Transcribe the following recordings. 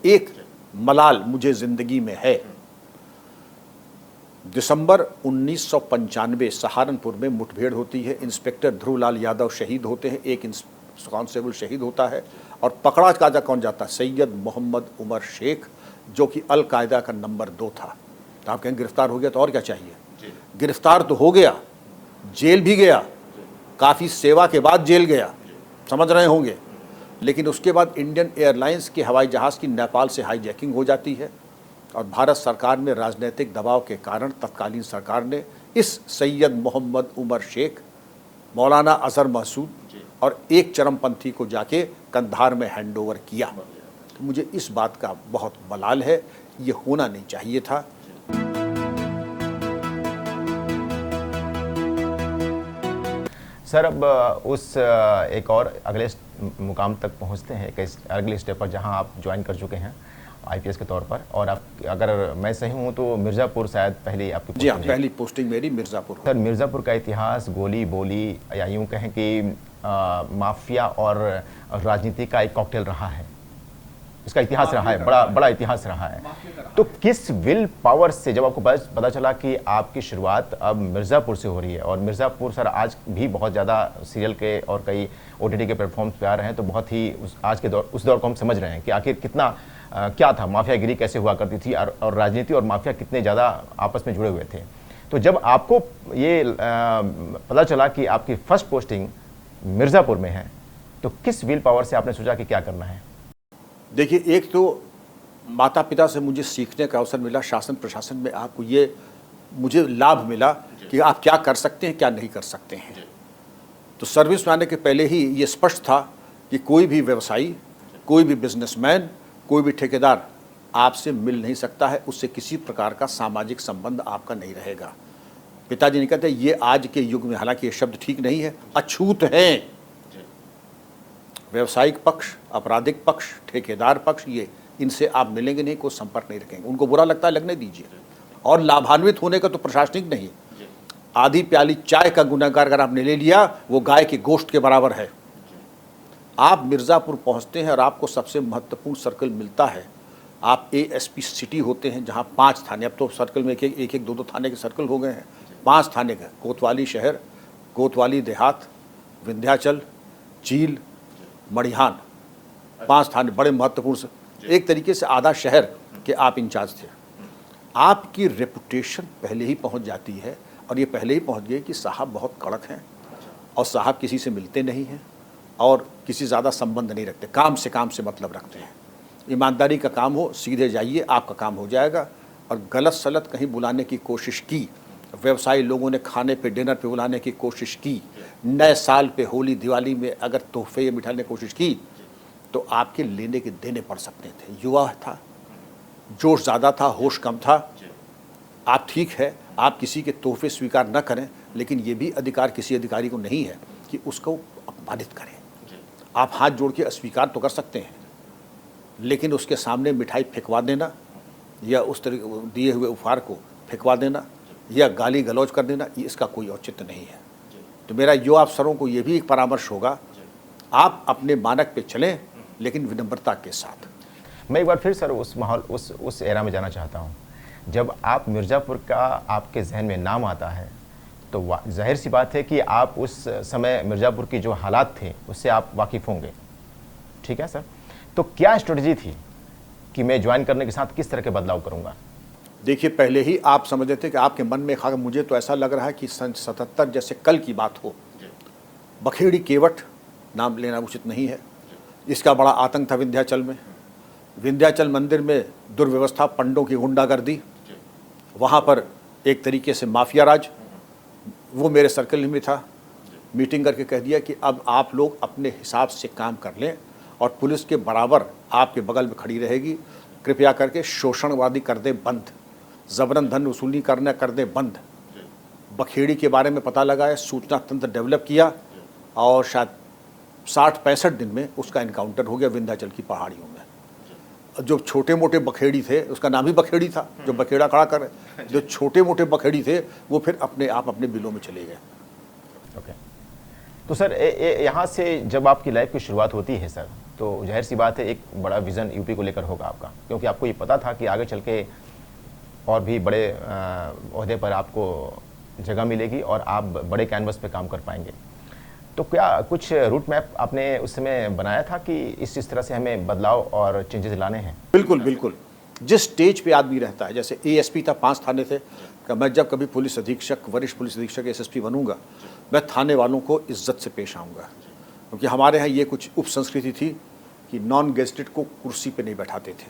एक मलाल मुझे ज़िंदगी में है। दिसंबर 1995 सहारनपुर में मुठभेड़ होती है, इंस्पेक्टर ध्रुवलाल यादव शहीद होते हैं, एक कांस्टेबल शहीद होता है और पकड़ा काजा कौन जाता है? सैयद मोहम्मद उमर शेख, जो कि अल कायदा का नंबर 2 था। तो आप कहें गिरफ्तार हो गया तो और क्या चाहिए? गिरफ्तार तो हो गया, जेल भी गया, काफ़ी सेवा के बाद जेल गया, समझ रहे होंगे। लेकिन उसके बाद इंडियन एयरलाइंस के हवाई जहाज़ की नेपाल से हाईजैकिंग हो जाती है और भारत सरकार में राजनीतिक दबाव के कारण तत्कालीन सरकार ने इस सैयद मोहम्मद उमर शेख, मौलाना अजहर महसूद और एक चरमपंथी को जाके कंधार में हैंडओवर किया। तो मुझे इस बात का बहुत मलाल है, ये होना नहीं चाहिए था। सर, अब उस एक और अगले मुकाम तक पहुंचते हैं, एक अगले स्टेप पर जहां आप ज्वाइन कर चुके हैं आईपीएस के तौर पर, और आप, अगर मैं सही हूं तो मिर्ज़ापुर शायद पहली आपकी जी हाँ, पहली पोस्टिंग मेरी मिर्ज़ापुर। सर, मिर्ज़ापुर का इतिहास गोली बोली या यूँ कहें कि माफिया और राजनीति का एक कॉकटेल रहा है, इसका इतिहास रहा है, बड़ा इतिहास रहा है। तो किस विल पावर से जब आपको पता चला कि आपकी शुरुआत अब मिर्ज़ापुर से हो रही है, और मिर्ज़ापुर सर आज भी बहुत ज़्यादा सीरियल के और कई ओटीटी के प्लेटफॉर्म्स पे आ रहे हैं, तो बहुत ही आज के उस दौर को हम समझ रहे हैं कि आखिर कितना क्या था, माफियागिरी कैसे हुआ करती थी और राजनीति और माफिया कितने ज़्यादा आपस में जुड़े हुए थे। तो जब आपको ये पता चला कि आपकी फर्स्ट पोस्टिंग मिर्ज़ापुर में है, तो किस विल पावर से आपने सोचा कि क्या करना है? देखिए, एक तो माता पिता से मुझे सीखने का अवसर मिला, शासन प्रशासन में आपको ये मुझे लाभ मिला कि आप क्या कर सकते हैं, क्या नहीं कर सकते हैं। तो सर्विस में आने के पहले ही ये स्पष्ट था कि कोई भी व्यवसायी, कोई भी बिजनेसमैन, कोई भी ठेकेदार आपसे मिल नहीं सकता है, उससे किसी प्रकार का सामाजिक संबंध आपका नहीं रहेगा। पिताजी ने कहते ये आज के युग में, हालांकि ये शब्द ठीक नहीं है, अछूत हैं। व्यावसायिक पक्ष, आपराधिक पक्ष, ठेकेदार पक्ष, ये इनसे आप मिलेंगे नहीं, कोई संपर्क नहीं रखेंगे। उनको बुरा लगता है, लगने दीजिए। और लाभान्वित होने का तो प्रशासनिक नहीं, आधी प्याली चाय का गुनाहगार अगर आपने ले लिया, वो गाय के गोश्त के बराबर है। आप मिर्ज़ापुर पहुंचते हैं और आपको सबसे महत्वपूर्ण सर्कल मिलता है। आप एएसपी सिटी होते हैं, जहां 5 थाने, अब तो सर्कल में एक 2 थाने के सर्कल हो गए हैं, 5 थाने का, कोतवाली शहर, कोतवाली देहात, विंध्याचल, चील, मड़िहान, 5 थाने बड़े महत्वपूर्ण। एक तरीके से आधा शहर के आप इंचार्ज थे। आपकी रेपुटेशन पहले ही पहुंच जाती है, और ये पहले ही पहुंच गई कि साहब बहुत कड़क हैं और साहब किसी से मिलते नहीं हैं और किसी ज़्यादा संबंध नहीं रखते, काम से मतलब रखते हैं। ईमानदारी का काम हो, सीधे जाइए, आपका काम हो जाएगा। और गलत सलत कहीं बुलाने की कोशिश की, व्यवसायी लोगों ने खाने पे, डिनर पे बुलाने की कोशिश की, नए साल पे, होली दिवाली में अगर तोहफे या मिठाने की कोशिश की, तो आपके लेने के देने पड़ सकते थे। युवा था, जोश ज़्यादा था, होश कम था। आप ठीक है, आप किसी के तोहफे स्वीकार न करें, लेकिन ये भी अधिकार किसी अधिकारी को नहीं है कि उसको अपमानित करें। आप हाथ जोड़ के अस्वीकार तो कर सकते हैं, लेकिन उसके सामने मिठाई फेंकवा देना या उस तरह दिए हुए उपहार को फेंकवा देना या गाली गलौज कर देना, ये इसका कोई औचित्य नहीं है। तो मेरा युवा अफसरों को ये भी एक परामर्श होगा, आप अपने मानक पे चलें, लेकिन विनम्रता के साथ। मैं एक बार फिर सर उस माहौल, उस एरा में जाना चाहता हूँ। जब आप मिर्ज़ापुर का आपके जहन में नाम आता है, तो जाहिर सी बात है कि आप उस समय मिर्ज़ापुर की जो हालात थे उससे आप वाकिफ़ होंगे, ठीक है सर? तो क्या स्ट्रेटजी थी कि मैं ज्वाइन करने के साथ किस तरह के बदलाव करूँगा? देखिए, पहले ही आप समझ रहे थे कि आपके मन में खा, मुझे तो ऐसा लग रहा है कि सन 77 जैसे कल की बात हो। बखेड़ी केवट, नाम लेना उचित नहीं है, इसका बड़ा आतंक था विंध्याचल में। विंध्याचल मंदिर में दुर्व्यवस्था, पंडों की गुंडागर्दी, वहाँ पर एक तरीके से माफिया राज, वो मेरे सर्कल में था। मीटिंग करके कह दिया कि अब आप लोग अपने हिसाब से काम कर लें और पुलिस के बराबर आपके बगल में खड़ी रहेगी। कृपया करके शोषणवादी कर दें बंद, ज़बरन धन वसूली करना कर दें बंद। बखेड़ी के बारे में पता लगाया, सूचना तंत्र डेवलप किया और शायद 60-65 दिन में उसका इनकाउंटर हो गया विंध्याचल की पहाड़ियों में। जो छोटे मोटे बखेड़ी थे, उसका नाम ही बखेड़ी था, जो बखेड़ा खड़ा कर, जो छोटे मोटे बखेड़ी थे वो फिर अपने आप अपने बिलों में चले गए। ओके, तो सर यहाँ से जब आपकी लाइफ की शुरुआत होती है सर, तो जाहिर सी बात है एक बड़ा विज़न यूपी को लेकर होगा आपका, क्योंकि आपको ये पता था कि आगे चल के और भी बड़े ओहदे पर आपको जगह मिलेगी और आप बड़े कैनवस पे काम कर पाएंगे। तो क्या कुछ रूट मैप आपने उस समय बनाया था कि इस तरह से हमें बदलाव और चेंजेस लाने हैं? बिल्कुल बिल्कुल। जिस स्टेज पे आदमी रहता है, जैसे एएसपी था, 5 थाने थे, कि मैं जब कभी पुलिस अधीक्षक, वरिष्ठ पुलिस अधीक्षक, एसएसपी बनूंगा, मैं थाने वालों को इज्जत से पेश आऊँगा। क्योंकि हमारे यहाँ ये कुछ उप संस्कृति थी कि नॉन गेजेटेड को कुर्सी पे नहीं बैठाते थे।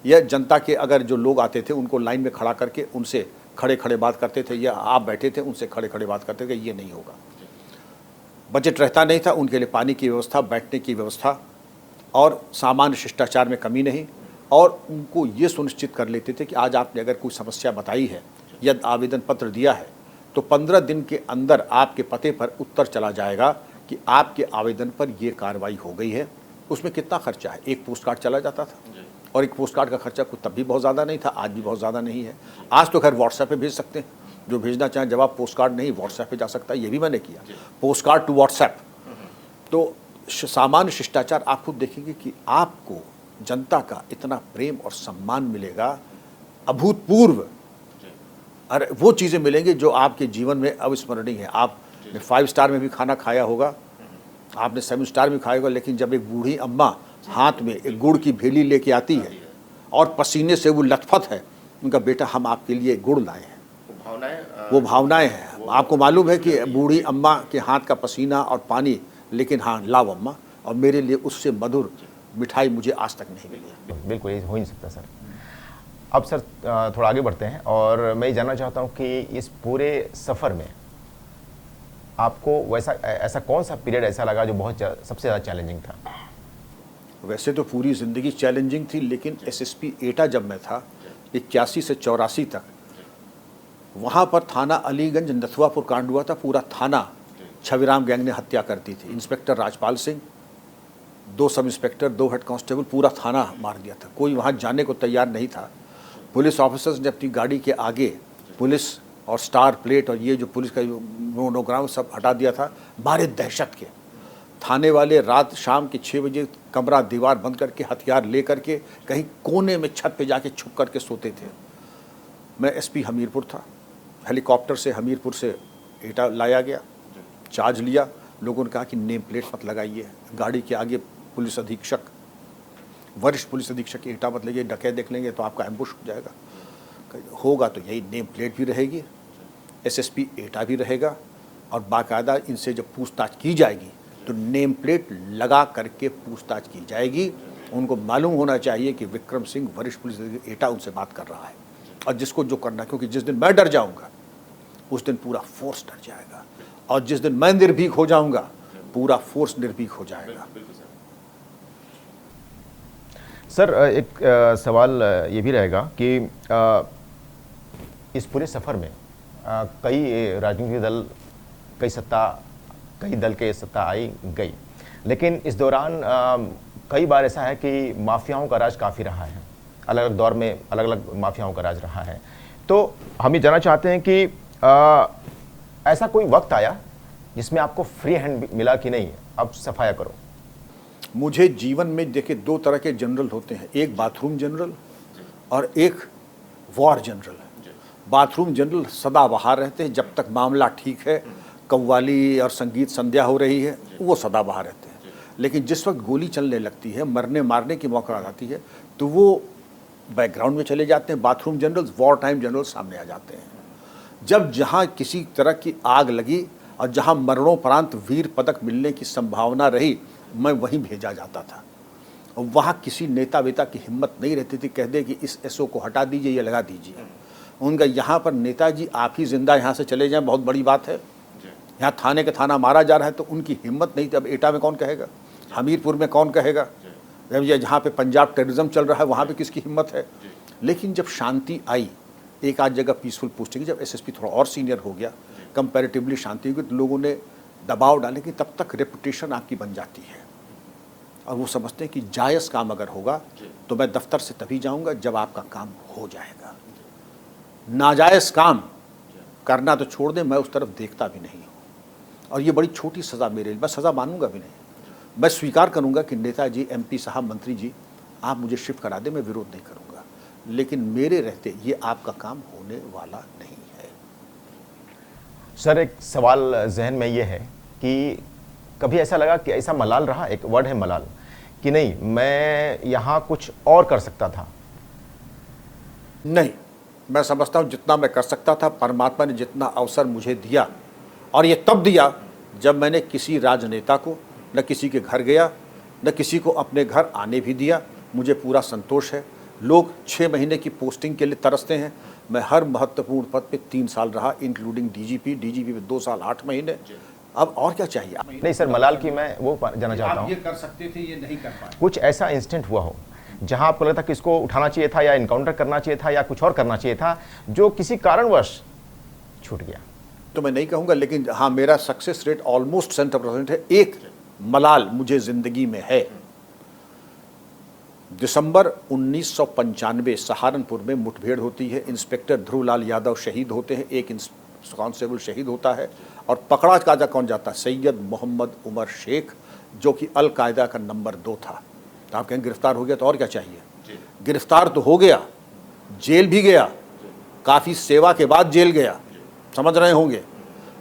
यह जनता के अगर जो लोग आते थे उनको लाइन में खड़ा करके उनसे खड़े खड़े बात करते थे, या आप बैठे थे उनसे खड़े खड़े बात करते थे, ये नहीं होगा। बजट रहता नहीं था, उनके लिए पानी की व्यवस्था, बैठने की व्यवस्था और सामान्य शिष्टाचार में कमी नहीं, और उनको ये सुनिश्चित कर लेते थे कि आज आपने अगर कोई समस्या बताई है या आवेदन पत्र दिया है तो 15 दिन के अंदर आपके पते पर उत्तर चला जाएगा कि आपके आवेदन पर ये कार्रवाई हो गई है। उसमें कितना खर्चा है, एक पोस्ट कार्ड चला जाता था, और एक पोस्ट कार्ड का खर्चा कुछ तब भी बहुत ज़्यादा नहीं था, आज भी बहुत ज़्यादा नहीं है। आज तो खैर व्हाट्सएप पे भेज सकते हैं, जो भेजना चाहें, जवाब पोस्ट कार्ड नहीं व्हाट्सएप पे जा सकता है, ये भी मैंने किया, पोस्ट कार्ड टू व्हाट्सएप। तो सामान्य शिष्टाचार आप खुद देखेंगे कि आपको जनता का इतना प्रेम और सम्मान मिलेगा, अभूतपूर्व। अरे वो चीज़ें मिलेंगी जो आपके जीवन में अविस्मरणीय है। आपने 5 स्टार में भी खाना खाया होगा, आपने 7 स्टार में खाया होगा, लेकिन जब एक बूढ़ी अम्मा हाथ में एक गुड़ की भेली लेके आती है और पसीने से वो लथपथ है, उनका बेटा हम आपके लिए गुड़ लाए हैं, वो भावनाएं हैं। आपको मालूम है कि बूढ़ी अम्मा के हाथ का पसीना और पानी, लेकिन हाँ लाओ अम्मा, और मेरे लिए उससे मधुर मिठाई मुझे आज तक नहीं मिली। बिल्कुल, ये हो ही नहीं सकता सर। अब सर थोड़ा आगे बढ़ते हैं, और मैं ये जानना चाहता हूँ कि इस पूरे सफ़र में आपको ऐसा कौन सा पीरियड ऐसा लगा जो सबसे ज़्यादा चैलेंजिंग था? वैसे तो पूरी ज़िंदगी चैलेंजिंग थी, लेकिन एसएसपी एटा जब मैं था 81 से 84 तक, वहाँ पर थाना अलीगंज नथुआपुर कांड हुआ था। पूरा थाना छविराम गैंग ने हत्या कर दी थी। Inspector Rajpal Singh, 2 sub inspector, 2 head constable, पूरा थाना मार दिया था। कोई वहाँ जाने को तैयार नहीं था। पुलिस ऑफिसर्स ने अपनी गाड़ी के आगे पुलिस और स्टार प्लेट और ये जो पुलिस का मोनोग्राम सब हटा दिया था, मारे दहशत के। थाने वाले रात शाम के 6 बजे कमरा दीवार बंद करके हथियार ले करके कहीं कोने में छत पे जाके छुप करके सोते थे। मैं एसपी हमीरपुर था, हेलीकॉप्टर से हमीरपुर से एटा लाया गया, चार्ज लिया। लोगों ने कहा कि नेम प्लेट मत लगाइए, गाड़ी के आगे पुलिस अधीक्षक, वरिष्ठ पुलिस अधीक्षक की एटा मत लगिए, डकैत देख लेंगे तो आपका एम्बुश हो जाएगा। होगा तो यही नेम प्लेट भी रहेगी, एसएसपी एटा भी रहेगा, और बाकायदा इनसे जब पूछताछ की जाएगी तो नेम प्लेट लगा करके पूछताछ की जाएगी। उनको मालूम होना चाहिए कि विक्रम सिंह वरिष्ठ पुलिस अधीक्षक एटा उनसे बात कर रहा है, और जिसको जो करना, क्योंकि जिस दिन मैं डर जाऊंगा उस दिन पूरा फोर्स डर जाएगा, और जिस दिन मैं निर्भीक हो जाऊंगा पूरा फोर्स निर्भीक हो जाएगा। सर एक सवाल ये भी रहेगा कि इस पूरे सफ़र में कई राजनीतिक दल, कई दल के सत्ता आई गई, लेकिन इस दौरान कई बार ऐसा है कि माफियाओं का राज काफ़ी रहा है, अलग अलग दौर में अलग अलग माफियाओं का राज रहा है। तो हम ये जानना चाहते हैं कि ऐसा कोई वक्त आया जिसमें आपको फ्री हैंड मिला कि नहीं, अब सफाया करो? मुझे जीवन में देखिए 2 तरह के जनरल होते हैं, एक बाथरूम जनरल और एक वॉर जनरल। बाथरूम जनरल सदाबहार रहते हैं, जब तक मामला ठीक है, कव्वाली और संगीत संध्या हो रही है, वो सदाबहार रहते हैं। लेकिन जिस वक्त गोली चलने लगती है, मरने मारने की मौका आ जाती है, तो वो बैकग्राउंड में चले जाते हैं। Bathroom general, war time general सामने आ जाते हैं। जब जहाँ किसी तरह की आग लगी और जहाँ मरणोपरांत वीर पदक मिलने की संभावना रही, मैं वहीं भेजा जाता था। और वहाँ किसी नेता वेता की हिम्मत नहीं रहती थी कह दे कि इस एसओ को हटा दीजिए या लगा दीजिए। उनका यहाँ पर नेताजी आप ही जिंदा यहाँ से चले जाएं बहुत बड़ी बात है। यहाँ थाने के थाना मारा जा रहा है तो उनकी हिम्मत नहीं थी। अब एटा में कौन कहेगा, हमीरपुर में कौन कहेगा, जहाँ पे पंजाब टेररिज्म चल रहा है वहाँ पे किसकी हिम्मत है। लेकिन जब शांति आई, एक आध जगह पीसफुल पोस्टिंग, जब एसएसपी थोड़ा और सीनियर हो गया, कंपैरेटिवली शांति हुई, तो लोगों ने दबाव डाले कि तब तक रेपुटेशन आपकी बन जाती है, और वो समझते हैं कि जायज़ काम अगर होगा तो मैं दफ्तर से तभी जाऊंगा जब आपका काम हो जाएगा। नाजायज़ काम करना तो छोड़ दें, मैं उस तरफ देखता भी नहीं हूँ। और ये बड़ी छोटी सज़ा मेरे लिए, मैं सज़ा मानूंगा भी नहीं। मैं स्वीकार करूंगा कि नेताजी, एमपी साहब, मंत्री जी, आप मुझे शिफ्ट करा दें, मैं विरोध नहीं करूंगा, लेकिन मेरे रहते ये आपका काम होने वाला नहीं है। सर, एक सवाल जहन में ये है कि कभी ऐसा लगा कि ऐसा मलाल रहा, एक वर्ड है मलाल, कि नहीं मैं यहाँ कुछ और कर सकता था? नहीं, मैं समझता हूँ जितना मैं कर सकता था, परमात्मा ने जितना अवसर मुझे दिया, और ये तब दिया जब मैंने किसी राजनेता को न किसी के घर गया, न किसी को अपने घर आने भी दिया। मुझे पूरा संतोष है। लोग 6 महीने की पोस्टिंग के लिए तरसते हैं, मैं हर महत्वपूर्ण पद पे 3 साल रहा, इंक्लूडिंग डीजीपी पे 2 साल 8 महीने। अब और क्या चाहिए? नहीं सर, मलाल की मैं वो जानना चाहता हूँ, ये कर सकते थे, ये नहीं कर पाए। कुछ ऐसा इंस्टेंट हुआ हो जहां आपको लगता कि इसको उठाना चाहिए था, या इनकाउंटर करना चाहिए था, या कुछ और करना चाहिए था, जो किसी कारणवश छूट गया? तो मैं नहीं कहूँगा, लेकिन हाँ, मेरा सक्सेस रेट ऑलमोस्ट 100% है। एक मलाल मुझे जिंदगी में है। दिसंबर 1995 सहारनपुर में मुठभेड़ होती है, इंस्पेक्टर ध्रुवलाल यादव शहीद होते हैं, एक कांस्टेबल शहीद होता है, और पकड़ा कायदा कौन जाता है? सैयद मोहम्मद उमर शेख, जो कि अल कायदा का नंबर 2 था। तो आप कहें गिरफ्तार हो गया तो और क्या चाहिए? गिरफ्तार तो हो गया, जेल भी गया, काफ़ी सेवा के बाद जेल गया, समझ रहे होंगे।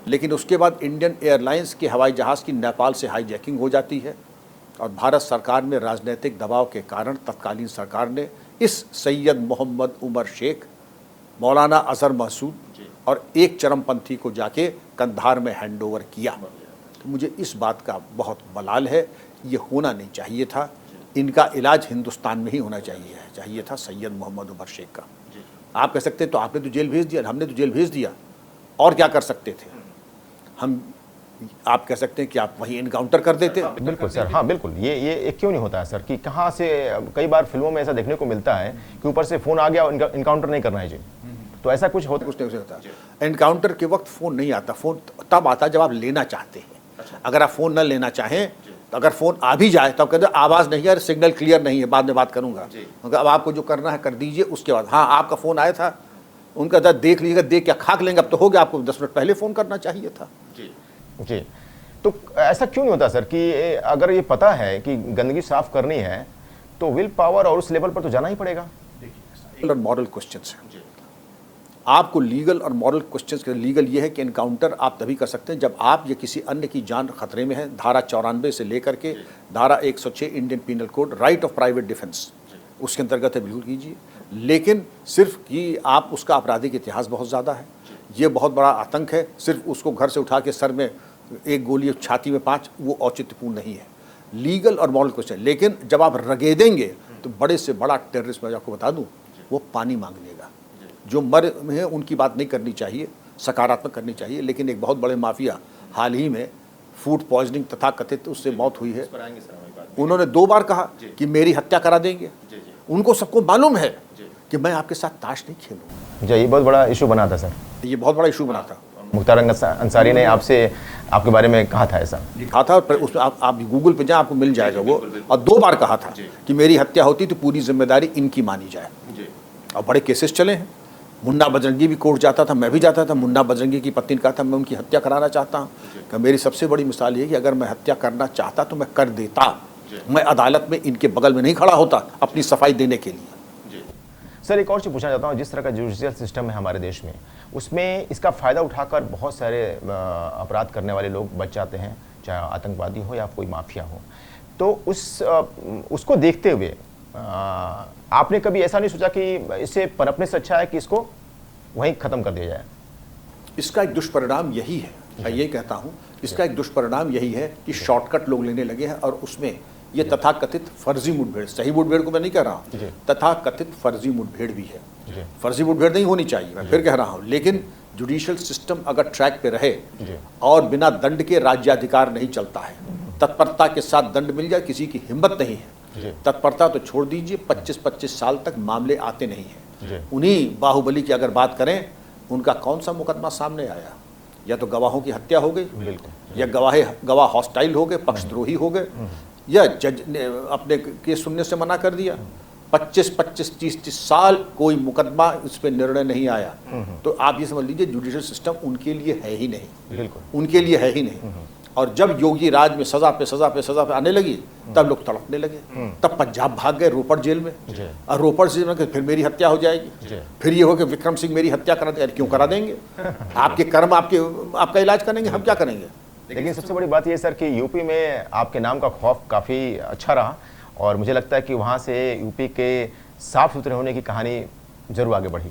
लेकिन उसके बाद इंडियन एयरलाइंस के हवाई जहाज़ की नेपाल से हाईजैकिंग हो जाती है, और भारत सरकार में राजनीतिक दबाव के कारण तत्कालीन सरकार ने इस सैयद मोहम्मद उमर शेख, मौलाना अजहर महसूद और एक चरमपंथी को जाके कंधार में हैंडओवर किया। तो मुझे इस बात का बहुत मलाल है। ये होना नहीं चाहिए था। इनका इलाज हिंदुस्तान में ही होना चाहिए था सैयद मोहम्मद उमर शेख का। आप कह सकते तो आपने तो जेल भेज दिया, हमने तो जेल भेज दिया, और क्या कर सकते थे हम? आप कह सकते हैं कि आप वहीं इनकाउंटर कर देते। बिल्कुल सर, हाँ बिल्कुल। ये क्यों नहीं होता है सर कि कहाँ से, कई बार फिल्मों में ऐसा देखने को मिलता है कि ऊपर से फोन आ गया, इनकाउंटर नहीं करना है जी, तो ऐसा कुछ होता? कुछ नहीं हो सकता। एनकाउंटर के वक्त फ़ोन नहीं आता, फ़ोन तब आता जब आप लेना चाहते हैं। अगर आप फ़ोन न लेना चाहें तो अगर फ़ोन आ भी जाए तो आप कहते हैं आवाज़ नहीं है, सिग्नल क्लियर नहीं है, बाद में बात करूँगा। अब आपको जो करना है कर दीजिए, उसके बाद हाँ आपका फ़ोन आया था, उनका था देख लीजिएगा, देख क्या खाक लेंगे, अब तो हो गया, आपको 10 मिनट पहले फ़ोन करना चाहिए था। जी, तो ऐसा क्यों नहीं होता सर कि अगर ये पता है कि गंदगी साफ करनी है तो विल पावर और उस लेवल पर तो जाना ही पड़ेगा? और मॉरल क्वेश्चंस हैं। आपको लीगल और मॉरल क्वेश्चंस के, लीगल ये है कि इनकाउंटर आप तभी कर सकते हैं जब आप या किसी अन्य की जान खतरे में है। धारा 94 से लेकर के धारा 106 Indian penal code, right of private defence, उसके अंतर्गत है, बिल्कुल कीजिए। लेकिन सिर्फ कि आप, उसका आपराधिक इतिहास बहुत ज़्यादा है, ये बहुत बड़ा आतंक है, सिर्फ उसको घर से उठा के सर में 1 गोली, छाती में 5, वो औचित्यपूर्ण नहीं है। लीगल और मॉरल क्वेश्चन। लेकिन जब आप रगेदेंगे तो बड़े से बड़ा टेररिस्ट, मैं आपको बता दूं, वो पानी मांग लेगा। जो मर में है उनकी बात नहीं करनी चाहिए, सकारात्मक करनी चाहिए। लेकिन एक बहुत बड़े माफिया हाल ही में फूड पॉइजनिंग तथा कथित उससे मौत हुई है, उन्होंने 2 बार कहा कि मेरी हत्या करा देंगे। उनको सबको मालूम है कि मैं आपके साथ ताश नहीं खेलूंगा। जी, ये बहुत बड़ा इशू बना था सर, ये बहुत बड़ा इशू बना था। मुख्तार अंसारी ने आपसे, आपके बारे में कहा था ऐसा? कहा था, पर उसमें आप गूगल पे जाए, आपको मिल जाएगा वो। और 2 बार कहा था कि मेरी हत्या होती तो पूरी जिम्मेदारी इनकी मानी जाए। और बड़े केसेस चले हैं। मुन्ना बजरंगी भी कोर्ट जाता था, मैं भी जाता था। मुन्ना बजरंगी की पत्नी ने कहा था मैं उनकी हत्या कराना चाहता हूँ। कि मेरी सबसे बड़ी मिसाल ये है कि अगर मैं हत्या करना चाहता तो मैं कर देता, मैं अदालत में इनके बगल में नहीं खड़ा होता अपनी सफाई देने के लिए। सर, एक और चीज़ पूछना चाहता हूँ, जिस तरह का जुडिशियल सिस्टम है हमारे देश में, उसमें इसका फ़ायदा उठाकर बहुत सारे अपराध करने वाले लोग बच जाते हैं, चाहे आतंकवादी हो या कोई माफिया हो। तो उसको देखते हुए आपने कभी ऐसा नहीं सोचा कि इससे पनपने से अच्छा है कि इसको वहीं ख़त्म कर दिया जाए? इसका एक दुष्परिणाम यही है, मैं ये कहता हूँ, इसका एक दुष्परिणाम यही है कि शॉर्टकट लोग लेने लगे हैं, और उसमें ये तथाकथित फर्जी मुठभेड़, सही मुठभेड़ को मैं नहीं कह रहा हूँ, तथाकथित फर्जी मुठभेड़ भी है। फर्जी मुठभेड़ नहीं होनी चाहिए, मैं फिर कह रहा हूँ। लेकिन जुडिशियल सिस्टम अगर ट्रैक पे रहे और बिना दंड के राज्याधिकार नहीं चलता है, तत्परता के साथ दंड मिल जाए, किसी की हिम्मत नहीं है। तत्परता तो छोड़ दीजिए, 25-25 साल तक मामले आते नहीं हैं। उन्हीं बाहुबली की अगर बात करें, उनका कौन सा मुकदमा सामने आया? या तो गवाहों की हत्या हो गई, या गवाह हॉस्टाइल हो गए, पक्षद्रोही हो गए, या जज ने अपने केस सुनने से मना कर दिया। 25-25, 30-30 साल कोई मुकदमा इस पर निर्णय नहीं आया। तो आप ये समझ लीजिए जुडिशियल सिस्टम उनके लिए है ही नहीं, उनके लिए है ही नहीं। और जब योगी राज में सजा पे सजा पे सजा पे आने लगी तब लोग तड़पने लगे, तब पंजाब भाग गए रोपड़ जेल में। और रोपड़ जेल में फिर मेरी हत्या हो जाएगी, फिर ये हो कि विक्रम सिंह मेरी हत्या करा दे। क्यों करा देंगे? आपके कर्म आपका इलाज करेंगे, हम क्या करेंगे? लेकिन सबसे बड़ी बात यह सर कि यूपी में आपके नाम का खौफ काफ़ी अच्छा रहा और मुझे लगता है कि वहाँ से यूपी के साफ सुथरे होने की कहानी जरूर आगे बढ़ी।